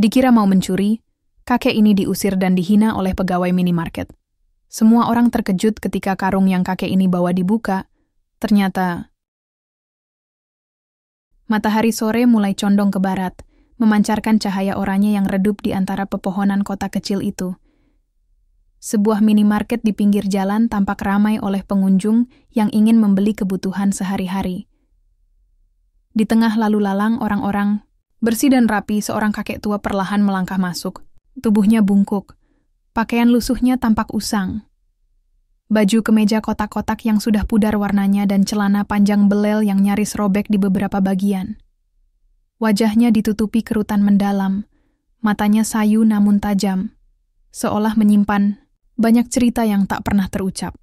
Dikira mau mencuri, kakek ini diusir dan dihina oleh pegawai minimarket. Semua orang terkejut ketika karung yang kakek ini bawa dibuka. Ternyata matahari sore mulai condong ke barat, memancarkan cahaya oranye yang redup di antara pepohonan kota kecil itu. Sebuah minimarket di pinggir jalan tampak ramai oleh pengunjung yang ingin membeli kebutuhan sehari-hari. Di tengah lalu lalang orang-orang, bersih dan rapi, seorang kakek tua perlahan melangkah masuk. Tubuhnya bungkuk, pakaian lusuhnya tampak usang. Baju kemeja kotak-kotak yang sudah pudar warnanya dan celana panjang belel yang nyaris robek di beberapa bagian. Wajahnya ditutupi kerutan mendalam, matanya sayu namun tajam, seolah menyimpan banyak cerita yang tak pernah terucap.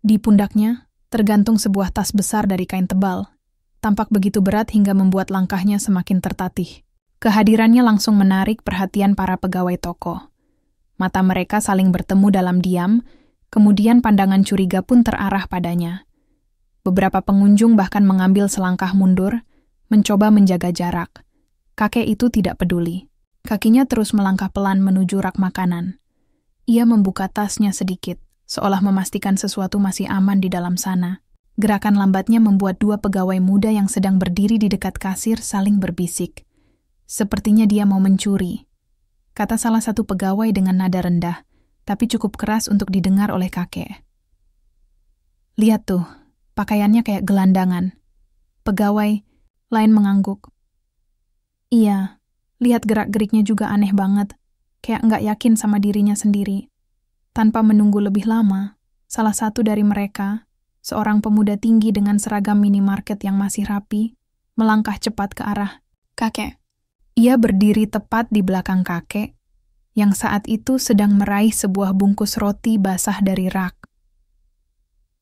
Di pundaknya tergantung sebuah tas besar dari kain tebal, tampak begitu berat hingga membuat langkahnya semakin tertatih. Kehadirannya langsung menarik perhatian para pegawai toko. Mata mereka saling bertemu dalam diam, kemudian pandangan curiga pun terarah padanya. Beberapa pengunjung bahkan mengambil selangkah mundur, mencoba menjaga jarak. Kakek itu tidak peduli. Kakinya terus melangkah pelan menuju rak makanan. Ia membuka tasnya sedikit, seolah memastikan sesuatu masih aman di dalam sana. Gerakan lambatnya membuat dua pegawai muda yang sedang berdiri di dekat kasir saling berbisik. Sepertinya dia mau mencuri, kata salah satu pegawai dengan nada rendah, tapi cukup keras untuk didengar oleh kakek. Lihat tuh, pakaiannya kayak gelandangan. Pegawai lain mengangguk. Iya, lihat gerak-geriknya juga aneh banget, kayak nggak yakin sama dirinya sendiri. Tanpa menunggu lebih lama, salah satu dari mereka, seorang pemuda tinggi dengan seragam minimarket yang masih rapi, melangkah cepat ke arah kakek. Ia berdiri tepat di belakang kakek, yang saat itu sedang meraih sebuah bungkus roti basah dari rak.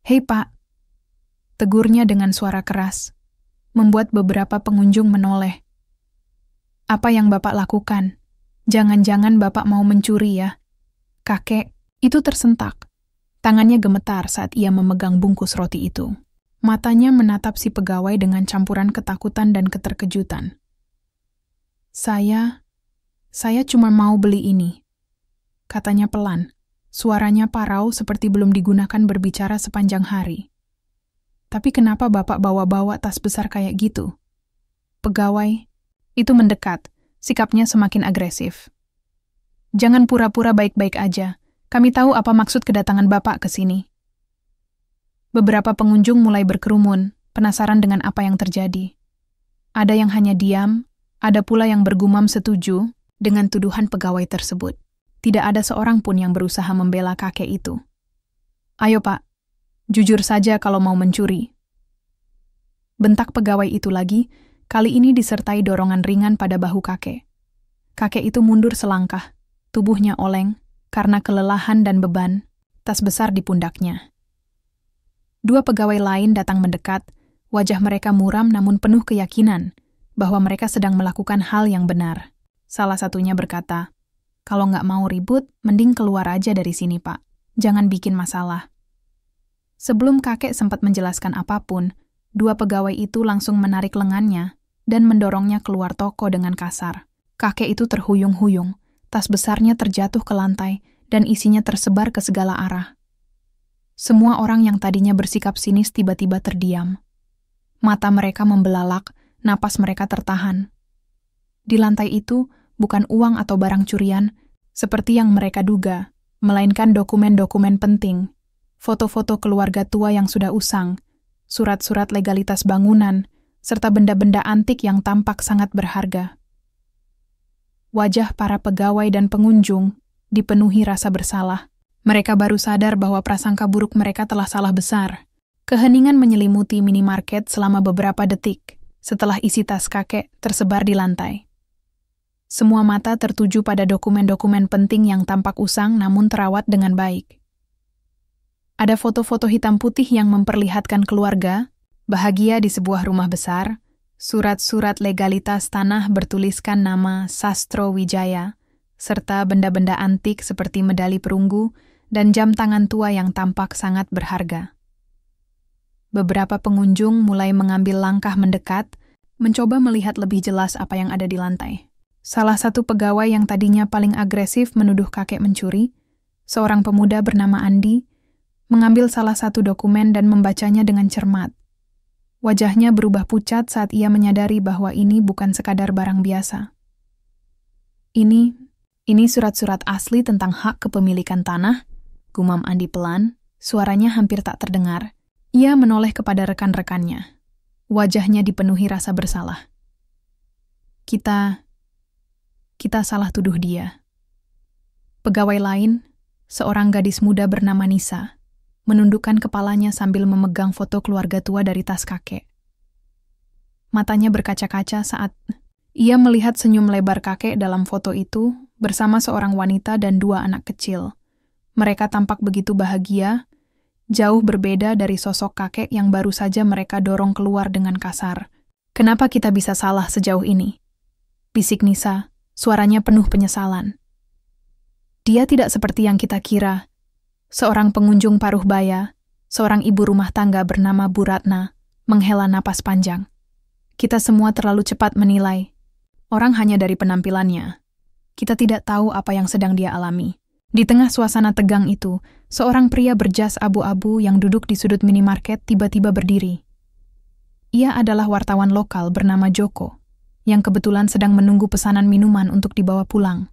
"Hei Pak," tegurnya dengan suara keras, membuat beberapa pengunjung menoleh. "Apa yang Bapak lakukan? Jangan-jangan Bapak mau mencuri ya?" Kakek itu tersentak. Tangannya gemetar saat ia memegang bungkus roti itu. Matanya menatap si pegawai dengan campuran ketakutan dan keterkejutan. Saya cuma mau beli ini," katanya pelan. Suaranya parau seperti belum digunakan berbicara sepanjang hari. "Tapi kenapa Bapak bawa-bawa tas besar kayak gitu?" Pegawai itu mendekat, sikapnya semakin agresif. "Jangan pura-pura baik-baik aja. Kami tahu apa maksud kedatangan Bapak ke sini." Beberapa pengunjung mulai berkerumun, penasaran dengan apa yang terjadi. Ada yang hanya diam, ada pula yang bergumam setuju dengan tuduhan pegawai tersebut. Tidak ada seorang pun yang berusaha membela kakek itu. "Ayo Pak, jujur saja kalau mau mencuri," bentak pegawai itu lagi, kali ini disertai dorongan ringan pada bahu kakek. Kakek itu mundur selangkah, tubuhnya oleng karena kelelahan dan beban, tas besar di pundaknya. Dua pegawai lain datang mendekat, wajah mereka muram namun penuh keyakinan bahwa mereka sedang melakukan hal yang benar. Salah satunya berkata, "Kalau nggak mau ribut, mending keluar aja dari sini, Pak. Jangan bikin masalah." Sebelum kakek sempat menjelaskan apapun, dua pegawai itu langsung menarik lengannya dan mendorongnya keluar toko dengan kasar. Kakek itu terhuyung-huyung, tas besarnya terjatuh ke lantai dan isinya tersebar ke segala arah. Semua orang yang tadinya bersikap sinis tiba-tiba terdiam. Mata mereka membelalak, napas mereka tertahan. Di lantai itu bukan uang atau barang curian, seperti yang mereka duga, melainkan dokumen-dokumen penting, foto-foto keluarga tua yang sudah usang, surat-surat legalitas bangunan, serta benda-benda antik yang tampak sangat berharga. Wajah para pegawai dan pengunjung dipenuhi rasa bersalah. Mereka baru sadar bahwa prasangka buruk mereka telah salah besar. Keheningan menyelimuti minimarket selama beberapa detik setelah isi tas kakek tersebar di lantai. Semua mata tertuju pada dokumen-dokumen penting yang tampak usang namun terawat dengan baik. Ada foto-foto hitam putih yang memperlihatkan keluarga, bahagia di sebuah rumah besar, surat-surat legalitas tanah bertuliskan nama Sastro Wijaya, serta benda-benda antik seperti medali perunggu dan jam tangan tua yang tampak sangat berharga. Beberapa pengunjung mulai mengambil langkah mendekat, mencoba melihat lebih jelas apa yang ada di lantai. Salah satu pegawai yang tadinya paling agresif menuduh kakek mencuri, seorang pemuda bernama Andi, mengambil salah satu dokumen dan membacanya dengan cermat. Wajahnya berubah pucat saat ia menyadari bahwa ini bukan sekadar barang biasa. Ini surat-surat asli tentang hak kepemilikan tanah, gumam Andi pelan, suaranya hampir tak terdengar. Ia menoleh kepada rekan-rekannya. Wajahnya dipenuhi rasa bersalah. Kita salah tuduh dia. Pegawai lain, seorang gadis muda bernama Nisa, menundukkan kepalanya sambil memegang foto keluarga tua dari tas kakek. Matanya berkaca-kaca saat ia melihat senyum lebar kakek dalam foto itu bersama seorang wanita dan 2 anak kecil. Mereka tampak begitu bahagia, jauh berbeda dari sosok kakek yang baru saja mereka dorong keluar dengan kasar. "Kenapa kita bisa salah sejauh ini?" bisik Nisa, suaranya penuh penyesalan. "Dia tidak seperti yang kita kira." Seorang pengunjung paruh baya, seorang ibu rumah tangga bernama Bu Ratna, menghela napas panjang. "Kita semua terlalu cepat menilai. Orang hanya dari penampilannya. Kita tidak tahu apa yang sedang dia alami." Di tengah suasana tegang itu, seorang pria berjas abu-abu yang duduk di sudut minimarket tiba-tiba berdiri. Ia adalah wartawan lokal bernama Joko, yang kebetulan sedang menunggu pesanan minuman untuk dibawa pulang.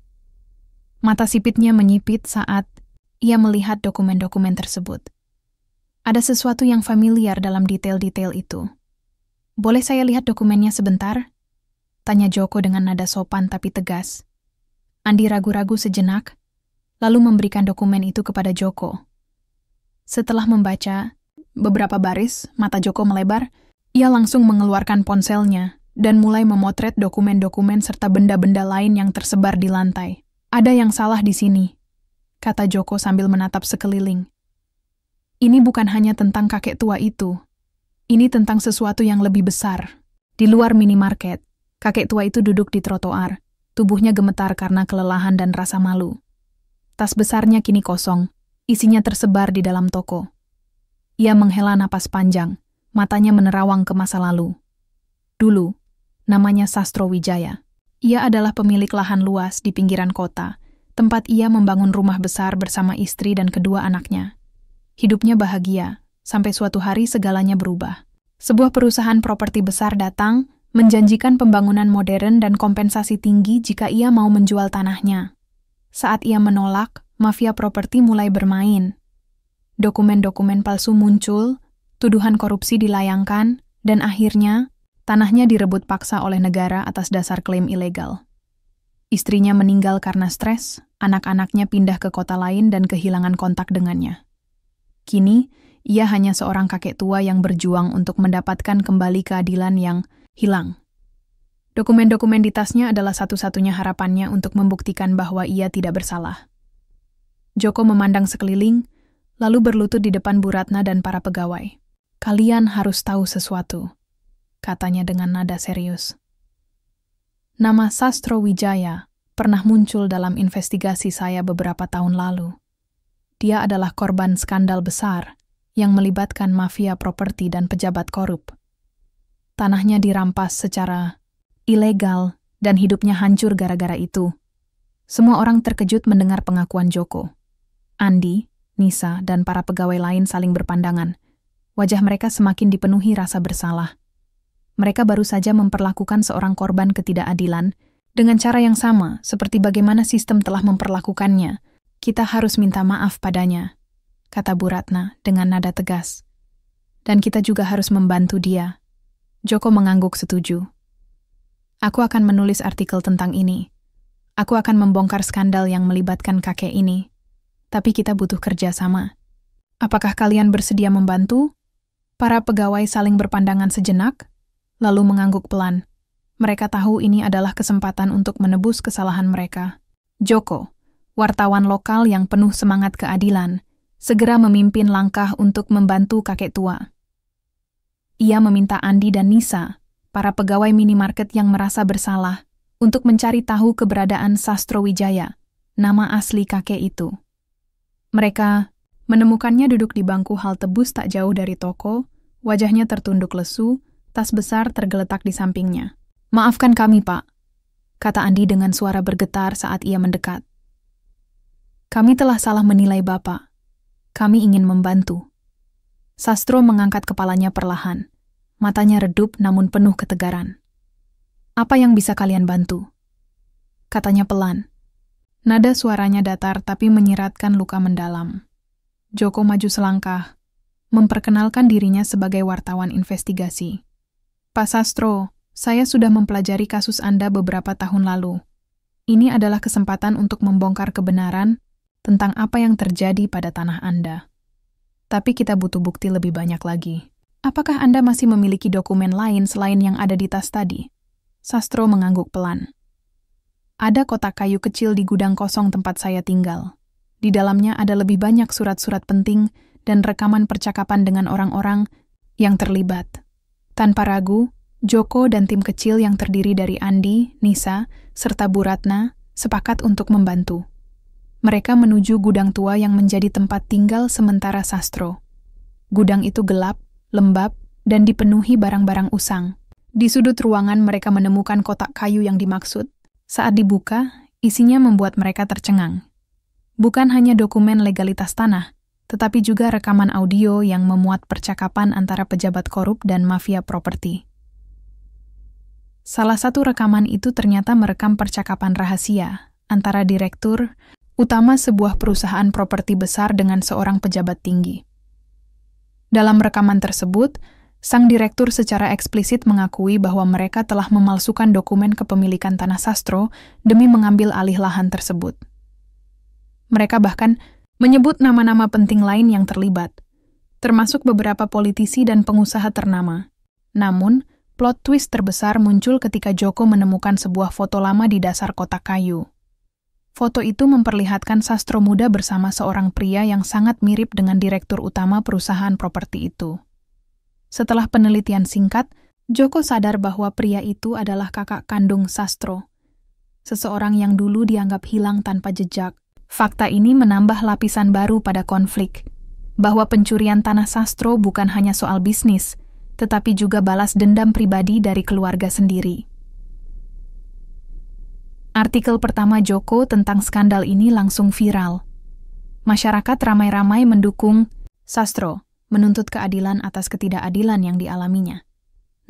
Mata sipitnya menyipit saat ia melihat dokumen-dokumen tersebut. Ada sesuatu yang familiar dalam detail-detail itu. "Boleh saya lihat dokumennya sebentar?" tanya Joko dengan nada sopan tapi tegas. Andi ragu-ragu sejenak, lalu memberikan dokumen itu kepada Joko. Setelah membaca beberapa baris, mata Joko melebar. Ia langsung mengeluarkan ponselnya dan mulai memotret dokumen-dokumen serta benda-benda lain yang tersebar di lantai. "Ada yang salah di sini," kata Joko sambil menatap sekeliling. "Ini bukan hanya tentang kakek tua itu. Ini tentang sesuatu yang lebih besar." Di luar minimarket, kakek tua itu duduk di trotoar, tubuhnya gemetar karena kelelahan dan rasa malu. Tas besarnya kini kosong, isinya tersebar di dalam toko. Ia menghela napas panjang, matanya menerawang ke masa lalu. Dulu, namanya Sastro Wijaya. Ia adalah pemilik lahan luas di pinggiran kota, tempat ia membangun rumah besar bersama istri dan kedua anaknya. Hidupnya bahagia, sampai suatu hari segalanya berubah. Sebuah perusahaan properti besar datang, menjanjikan pembangunan modern dan kompensasi tinggi jika ia mau menjual tanahnya. Saat ia menolak, mafia properti mulai bermain. Dokumen-dokumen palsu muncul, tuduhan korupsi dilayangkan, dan akhirnya tanahnya direbut paksa oleh negara atas dasar klaim ilegal. Istrinya meninggal karena stres, anak-anaknya pindah ke kota lain dan kehilangan kontak dengannya. Kini, ia hanya seorang kakek tua yang berjuang untuk mendapatkan kembali keadilan yang hilang. Dokumen-dokumen di tasnya adalah satu-satunya harapannya untuk membuktikan bahwa ia tidak bersalah. Joko memandang sekeliling, lalu berlutut di depan Bu Ratna dan para pegawai. "Kalian harus tahu sesuatu," katanya dengan nada serius. "Nama Sastro Wijaya pernah muncul dalam investigasi saya beberapa tahun lalu. Dia adalah korban skandal besar yang melibatkan mafia properti dan pejabat korup. Tanahnya dirampas secara ilegal dan hidupnya hancur gara-gara itu." Semua orang terkejut mendengar pengakuan Joko. Andi, Nisa, dan para pegawai lain saling berpandangan. Wajah mereka semakin dipenuhi rasa bersalah. Mereka baru saja memperlakukan seorang korban ketidakadilan dengan cara yang sama seperti bagaimana sistem telah memperlakukannya. "Kita harus minta maaf padanya," kata Bu Ratna dengan nada tegas. "Dan kita juga harus membantu dia." Joko mengangguk setuju. "Aku akan menulis artikel tentang ini. Aku akan membongkar skandal yang melibatkan kakek ini. Tapi kita butuh kerja sama. Apakah kalian bersedia membantu?" Para pegawai saling berpandangan sejenak, lalu mengangguk pelan. Mereka tahu ini adalah kesempatan untuk menebus kesalahan mereka. Joko, wartawan lokal yang penuh semangat keadilan, segera memimpin langkah untuk membantu kakek tua. Ia meminta Andi dan Nisa, para pegawai minimarket yang merasa bersalah, untuk mencari tahu keberadaan Sastro Wijaya, nama asli kakek itu. Mereka menemukannya duduk di bangku halte bus tak jauh dari toko, wajahnya tertunduk lesu, tas besar tergeletak di sampingnya. "Maafkan kami, Pak," kata Andi dengan suara bergetar saat ia mendekat. Kami telah salah menilai Bapak. Kami ingin membantu. Sastro mengangkat kepalanya perlahan. Matanya redup namun penuh ketegaran. Apa yang bisa kalian bantu? Katanya pelan. Nada suaranya datar tapi menyiratkan luka mendalam. Joko maju selangkah, memperkenalkan dirinya sebagai wartawan investigasi. Pak Sastro, saya sudah mempelajari kasus Anda beberapa tahun lalu. Ini adalah kesempatan untuk membongkar kebenaran tentang apa yang terjadi pada tanah Anda. Tapi kita butuh bukti lebih banyak lagi. Apakah Anda masih memiliki dokumen lain selain yang ada di tas tadi? Sastro mengangguk pelan. Ada kotak kayu kecil di gudang kosong tempat saya tinggal. Di dalamnya ada lebih banyak surat-surat penting dan rekaman percakapan dengan orang-orang yang terlibat. Tanpa ragu, Joko dan tim kecil yang terdiri dari Andi, Nisa, serta Bu Ratna sepakat untuk membantu. Mereka menuju gudang tua yang menjadi tempat tinggal sementara Sastro. Gudang itu gelap, lembab, dan dipenuhi barang-barang usang. Di sudut ruangan mereka menemukan kotak kayu yang dimaksud. Saat dibuka, isinya membuat mereka tercengang. Bukan hanya dokumen legalitas tanah, tetapi juga rekaman audio yang memuat percakapan antara pejabat korup dan mafia properti. Salah satu rekaman itu ternyata merekam percakapan rahasia antara direktur utama sebuah perusahaan properti besar dengan seorang pejabat tinggi. Dalam rekaman tersebut, sang direktur secara eksplisit mengakui bahwa mereka telah memalsukan dokumen kepemilikan tanah Sastro demi mengambil alih lahan tersebut. Mereka bahkan menyebut nama-nama penting lain yang terlibat, termasuk beberapa politisi dan pengusaha ternama. Namun, plot twist terbesar muncul ketika Joko menemukan sebuah foto lama di dasar kotak kayu. Foto itu memperlihatkan Sastro muda bersama seorang pria yang sangat mirip dengan direktur utama perusahaan properti itu. Setelah penelitian singkat, Joko sadar bahwa pria itu adalah kakak kandung Sastro, seseorang yang dulu dianggap hilang tanpa jejak. Fakta ini menambah lapisan baru pada konflik, bahwa pencurian tanah Sastro bukan hanya soal bisnis, tetapi juga balas dendam pribadi dari keluarga sendiri. Artikel pertama Joko tentang skandal ini langsung viral. Masyarakat ramai-ramai mendukung Sastro, menuntut keadilan atas ketidakadilan yang dialaminya.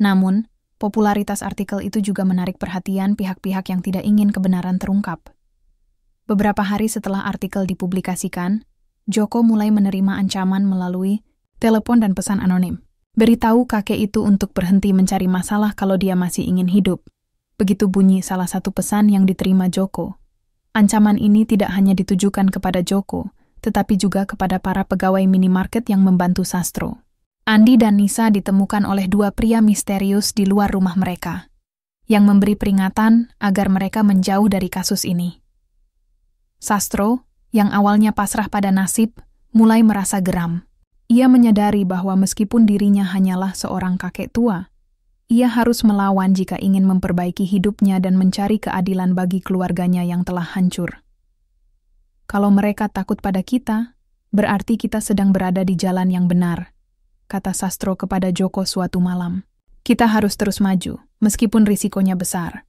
Namun, popularitas artikel itu juga menarik perhatian pihak-pihak yang tidak ingin kebenaran terungkap. Beberapa hari setelah artikel dipublikasikan, Joko mulai menerima ancaman melalui telepon dan pesan anonim. Beritahu kakek itu untuk berhenti mencari masalah kalau dia masih ingin hidup. Begitu bunyi salah satu pesan yang diterima Joko. Ancaman ini tidak hanya ditujukan kepada Joko, tetapi juga kepada para pegawai minimarket yang membantu Sastro. Andi dan Nisa ditemukan oleh dua pria misterius di luar rumah mereka, yang memberi peringatan agar mereka menjauh dari kasus ini. Sastro, yang awalnya pasrah pada nasib, mulai merasa geram. Ia menyadari bahwa meskipun dirinya hanyalah seorang kakek tua, ia harus melawan jika ingin memperbaiki hidupnya dan mencari keadilan bagi keluarganya yang telah hancur. Kalau mereka takut pada kita, berarti kita sedang berada di jalan yang benar, kata Sastro kepada Joko suatu malam. Kita harus terus maju, meskipun risikonya besar.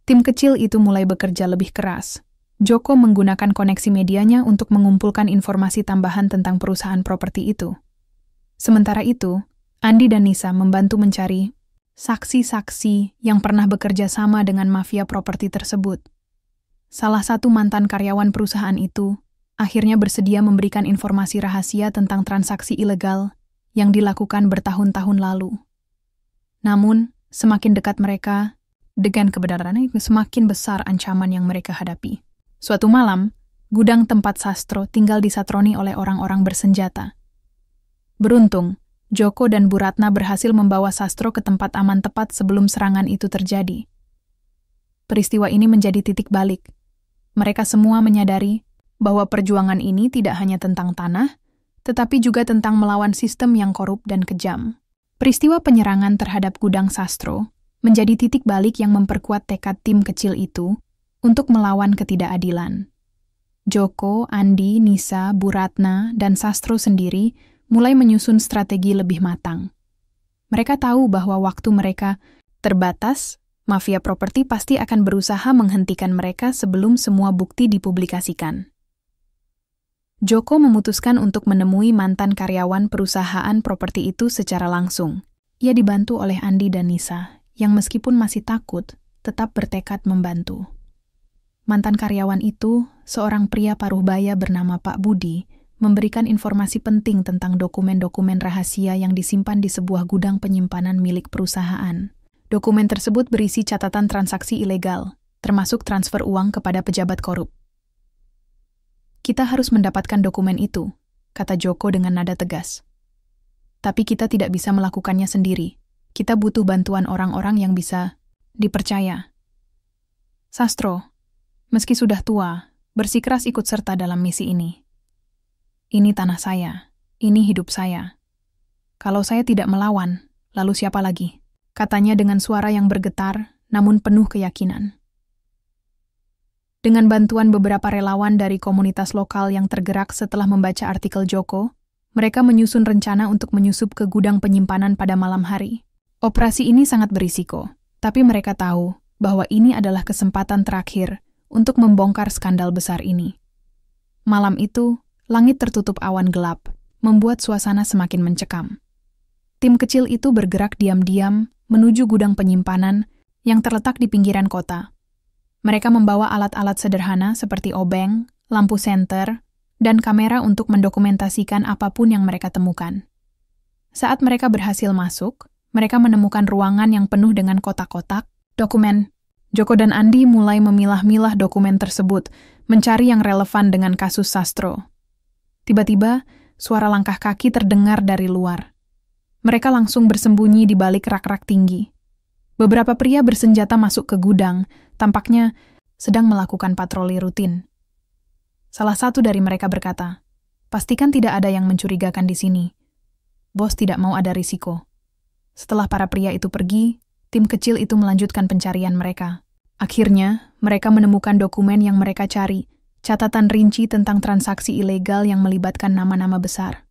Tim kecil itu mulai bekerja lebih keras. Joko menggunakan koneksi medianya untuk mengumpulkan informasi tambahan tentang perusahaan properti itu. Sementara itu, Andi dan Nisa membantu mencari saksi-saksi yang pernah bekerja sama dengan mafia properti tersebut. Salah satu mantan karyawan perusahaan itu akhirnya bersedia memberikan informasi rahasia tentang transaksi ilegal yang dilakukan bertahun-tahun lalu. Namun, semakin dekat mereka, dengan kebenarannya semakin besar ancaman yang mereka hadapi. Suatu malam, gudang tempat Sastro tinggal disatroni oleh orang-orang bersenjata. Beruntung, Joko dan Bu Ratna berhasil membawa Sastro ke tempat aman tepat sebelum serangan itu terjadi. Peristiwa ini menjadi titik balik. Mereka semua menyadari bahwa perjuangan ini tidak hanya tentang tanah, tetapi juga tentang melawan sistem yang korup dan kejam. Peristiwa penyerangan terhadap gudang Sastro menjadi titik balik yang memperkuat tekad tim kecil itu untuk melawan ketidakadilan. Joko, Andi, Nisa, Bu Ratna, dan Sastro sendiri mulai menyusun strategi lebih matang. Mereka tahu bahwa waktu mereka terbatas, Mafia properti pasti akan berusaha menghentikan mereka sebelum semua bukti dipublikasikan. Joko memutuskan untuk menemui mantan karyawan perusahaan properti itu secara langsung. Ia dibantu oleh Andi dan Nisa, yang meskipun masih takut, tetap bertekad membantu. Mantan karyawan itu, seorang pria paruh baya bernama Pak Budi, memberikan informasi penting tentang dokumen-dokumen rahasia yang disimpan di sebuah gudang penyimpanan milik perusahaan. Dokumen tersebut berisi catatan transaksi ilegal, termasuk transfer uang kepada pejabat korup. "Kita harus mendapatkan dokumen itu," kata Joko dengan nada tegas. "Tapi kita tidak bisa melakukannya sendiri. Kita butuh bantuan orang-orang yang bisa dipercaya. Sastro, meski sudah tua, bersikeras ikut serta dalam misi ini. Ini tanah saya, ini hidup saya. Kalau saya tidak melawan, lalu siapa lagi?" katanya dengan suara yang bergetar, namun penuh keyakinan. Dengan bantuan beberapa relawan dari komunitas lokal yang tergerak setelah membaca artikel Joko, mereka menyusun rencana untuk menyusup ke gudang penyimpanan pada malam hari. Operasi ini sangat berisiko, tapi mereka tahu bahwa ini adalah kesempatan terakhir untuk membongkar skandal besar ini. Malam itu, langit tertutup awan gelap, membuat suasana semakin mencekam. Tim kecil itu bergerak diam-diam menuju gudang penyimpanan yang terletak di pinggiran kota. Mereka membawa alat-alat sederhana seperti obeng, lampu senter, dan kamera untuk mendokumentasikan apapun yang mereka temukan. Saat mereka berhasil masuk, mereka menemukan ruangan yang penuh dengan kotak-kotak, dokumen. Joko dan Andi mulai memilah-milah dokumen tersebut, mencari yang relevan dengan kasus Sastro. Tiba-tiba, suara langkah kaki terdengar dari luar. Mereka langsung bersembunyi di balik rak-rak tinggi. Beberapa pria bersenjata masuk ke gudang, tampaknya sedang melakukan patroli rutin. Salah satu dari mereka berkata, "Pastikan tidak ada yang mencurigakan di sini. Bos tidak mau ada risiko." Setelah para pria itu pergi, tim kecil itu melanjutkan pencarian mereka. Akhirnya, mereka menemukan dokumen yang mereka cari, catatan rinci tentang transaksi ilegal yang melibatkan nama-nama besar.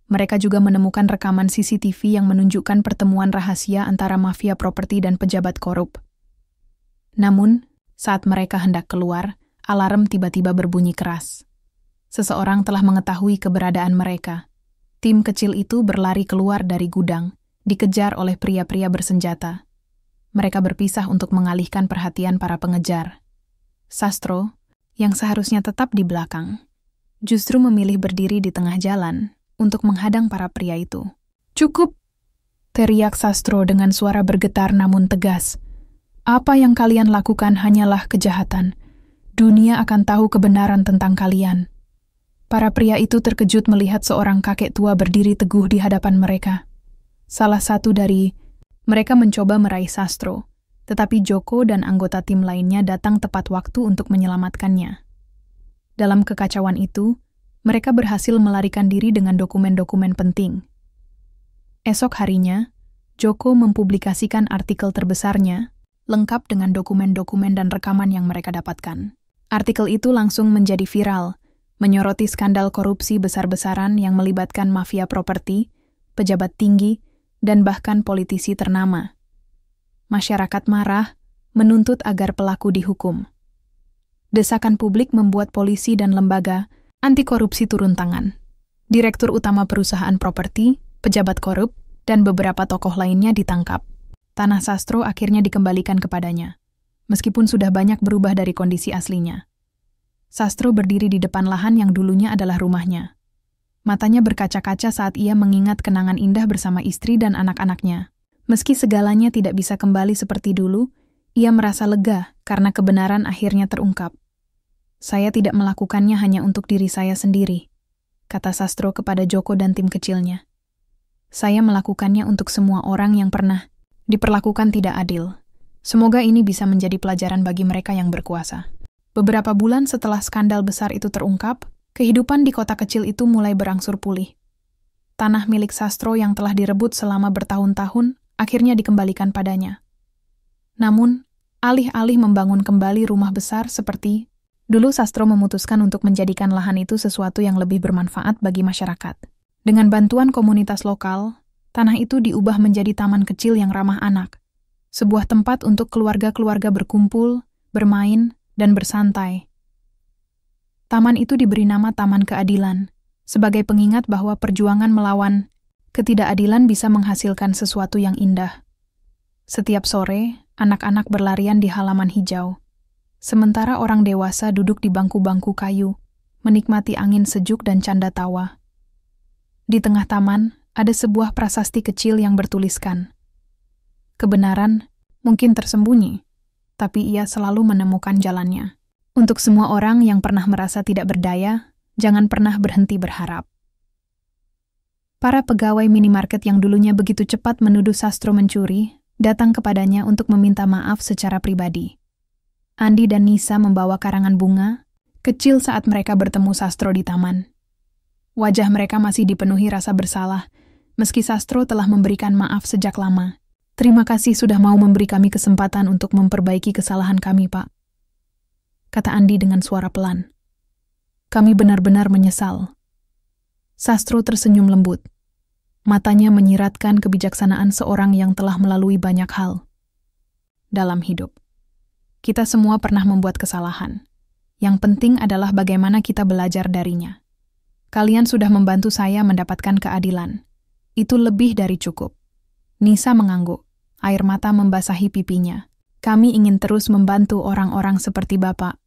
Mereka juga menemukan rekaman CCTV yang menunjukkan pertemuan rahasia antara mafia properti dan pejabat korup. Namun, saat mereka hendak keluar, alarm tiba-tiba berbunyi keras. Seseorang telah mengetahui keberadaan mereka. Tim kecil itu berlari keluar dari gudang, dikejar oleh pria-pria bersenjata. Mereka berpisah untuk mengalihkan perhatian para pengejar. Sastro, yang seharusnya tetap di belakang, justru memilih berdiri di tengah jalan untuk menghadang para pria itu. "Cukup!" teriak Sastro dengan suara bergetar namun tegas. "Apa yang kalian lakukan hanyalah kejahatan. Dunia akan tahu kebenaran tentang kalian." Para pria itu terkejut melihat seorang kakek tua berdiri teguh di hadapan mereka. Salah satu dari mereka mencoba meraih Sastro, tetapi Joko dan anggota tim lainnya datang tepat waktu untuk menyelamatkannya. Dalam kekacauan itu, mereka berhasil melarikan diri dengan dokumen-dokumen penting. Esok harinya, Joko mempublikasikan artikel terbesarnya, lengkap dengan dokumen-dokumen dan rekaman yang mereka dapatkan. Artikel itu langsung menjadi viral, menyoroti skandal korupsi besar-besaran yang melibatkan mafia properti, pejabat tinggi, dan bahkan politisi ternama. Masyarakat marah, menuntut agar pelaku dihukum. Desakan publik membuat polisi dan lembaga anti korupsi turun tangan. Direktur utama perusahaan properti, pejabat korup, dan beberapa tokoh lainnya ditangkap. Tanah Sastro akhirnya dikembalikan kepadanya, meskipun sudah banyak berubah dari kondisi aslinya. Sastro berdiri di depan lahan yang dulunya adalah rumahnya. Matanya berkaca-kaca saat ia mengingat kenangan indah bersama istri dan anak-anaknya. Meski segalanya tidak bisa kembali seperti dulu, ia merasa lega karena kebenaran akhirnya terungkap. "Saya tidak melakukannya hanya untuk diri saya sendiri," kata Sastro kepada Joko dan tim kecilnya. "Saya melakukannya untuk semua orang yang pernah diperlakukan tidak adil. Semoga ini bisa menjadi pelajaran bagi mereka yang berkuasa." Beberapa bulan setelah skandal besar itu terungkap, kehidupan di kota kecil itu mulai berangsur pulih. Tanah milik Sastro yang telah direbut selama bertahun-tahun akhirnya dikembalikan padanya. Namun, alih-alih membangun kembali rumah besar seperti dulu, Sastro memutuskan untuk menjadikan lahan itu sesuatu yang lebih bermanfaat bagi masyarakat. Dengan bantuan komunitas lokal, tanah itu diubah menjadi taman kecil yang ramah anak. Sebuah tempat untuk keluarga-keluarga berkumpul, bermain, dan bersantai. Taman itu diberi nama Taman Keadilan, sebagai pengingat bahwa perjuangan melawan ketidakadilan bisa menghasilkan sesuatu yang indah. Setiap sore, anak-anak berlarian di halaman hijau, sementara orang dewasa duduk di bangku-bangku kayu, menikmati angin sejuk dan canda tawa. Di tengah taman, ada sebuah prasasti kecil yang bertuliskan, "Kebenaran mungkin tersembunyi, tapi ia selalu menemukan jalannya." Untuk semua orang yang pernah merasa tidak berdaya, jangan pernah berhenti berharap. Para pegawai minimarket yang dulunya begitu cepat menuduh Sastro mencuri, datang kepadanya untuk meminta maaf secara pribadi. Andi dan Nisa membawa karangan bunga kecil saat mereka bertemu Sastro di taman. Wajah mereka masih dipenuhi rasa bersalah, meski Sastro telah memberikan maaf sejak lama. "Terima kasih sudah mau memberi kami kesempatan untuk memperbaiki kesalahan kami, Pak," kata Andi dengan suara pelan. "Kami benar-benar menyesal." Sastro tersenyum lembut. Matanya menyiratkan kebijaksanaan seorang yang telah melalui banyak hal dalam hidup. Kita semua pernah membuat kesalahan. Yang penting adalah bagaimana kita belajar darinya. Kalian sudah membantu saya mendapatkan keadilan. Itu lebih dari cukup. Nisa mengangguk. Air mata membasahi pipinya. "Kami ingin terus membantu orang-orang seperti Bapak.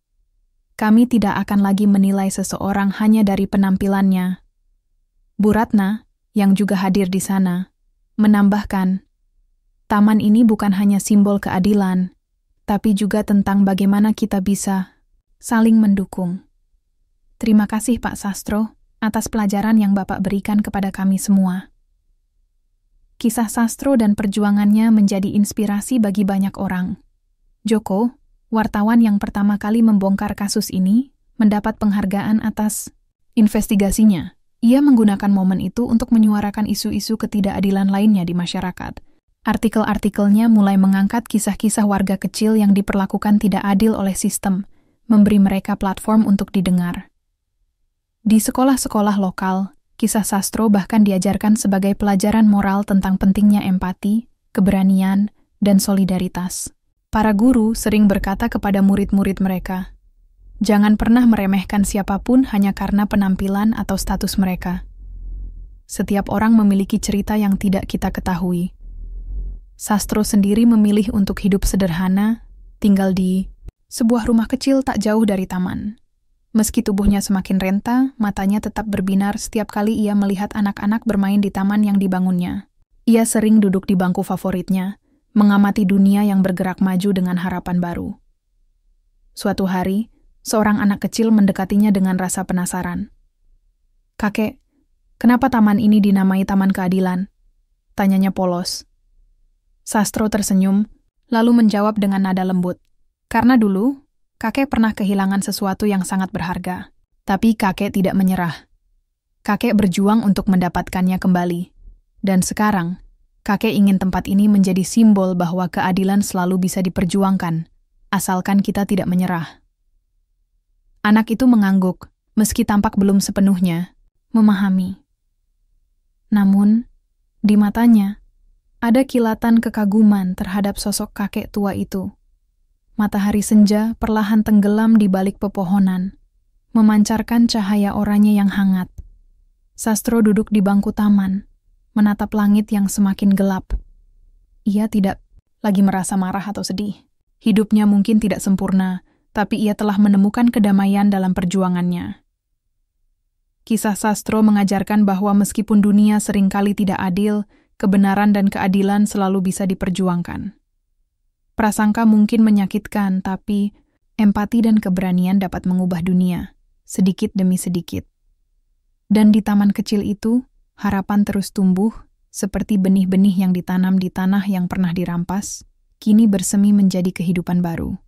Kami tidak akan lagi menilai seseorang hanya dari penampilannya." Bu Ratna, yang juga hadir di sana, menambahkan, "Taman ini bukan hanya simbol keadilan, tapi juga tentang bagaimana kita bisa saling mendukung." Terima kasih Pak Sastro atas pelajaran yang Bapak berikan kepada kami semua. Kisah Sastro dan perjuangannya menjadi inspirasi bagi banyak orang. Joko, wartawan yang pertama kali membongkar kasus ini, mendapat penghargaan atas investigasinya. Ia menggunakan momen itu untuk menyuarakan isu-isu ketidakadilan lainnya di masyarakat. Artikel-artikelnya mulai mengangkat kisah-kisah warga kecil yang diperlakukan tidak adil oleh sistem, memberi mereka platform untuk didengar. Di sekolah-sekolah lokal, kisah Sastro bahkan diajarkan sebagai pelajaran moral tentang pentingnya empati, keberanian, dan solidaritas. Para guru sering berkata kepada murid-murid mereka, "Jangan pernah meremehkan siapapun hanya karena penampilan atau status mereka. Setiap orang memiliki cerita yang tidak kita ketahui." Sastro sendiri memilih untuk hidup sederhana, tinggal di sebuah rumah kecil tak jauh dari taman. Meski tubuhnya semakin renta, matanya tetap berbinar setiap kali ia melihat anak-anak bermain di taman yang dibangunnya. Ia sering duduk di bangku favoritnya, mengamati dunia yang bergerak maju dengan harapan baru. Suatu hari, seorang anak kecil mendekatinya dengan rasa penasaran. "Kakek, kenapa taman ini dinamai Taman Keadilan?" tanyanya polos. Sastro tersenyum, lalu menjawab dengan nada lembut. "Karena dulu, kakek pernah kehilangan sesuatu yang sangat berharga, tapi kakek tidak menyerah. Kakek berjuang untuk mendapatkannya kembali. Dan sekarang, kakek ingin tempat ini menjadi simbol bahwa keadilan selalu bisa diperjuangkan, asalkan kita tidak menyerah." Anak itu mengangguk, meski tampak belum sepenuhnya memahami. Namun, di matanya, ada kilatan kekaguman terhadap sosok kakek tua itu. Matahari senja perlahan tenggelam di balik pepohonan, memancarkan cahaya oranye yang hangat. Sastro duduk di bangku taman, menatap langit yang semakin gelap. Ia tidak lagi merasa marah atau sedih. Hidupnya mungkin tidak sempurna, tapi ia telah menemukan kedamaian dalam perjuangannya. Kisah Sastro mengajarkan bahwa meskipun dunia seringkali tidak adil, kebenaran dan keadilan selalu bisa diperjuangkan. Prasangka mungkin menyakitkan, tapi empati dan keberanian dapat mengubah dunia, sedikit demi sedikit. Dan di taman kecil itu, harapan terus tumbuh, seperti benih-benih yang ditanam di tanah yang pernah dirampas, kini bersemi menjadi kehidupan baru.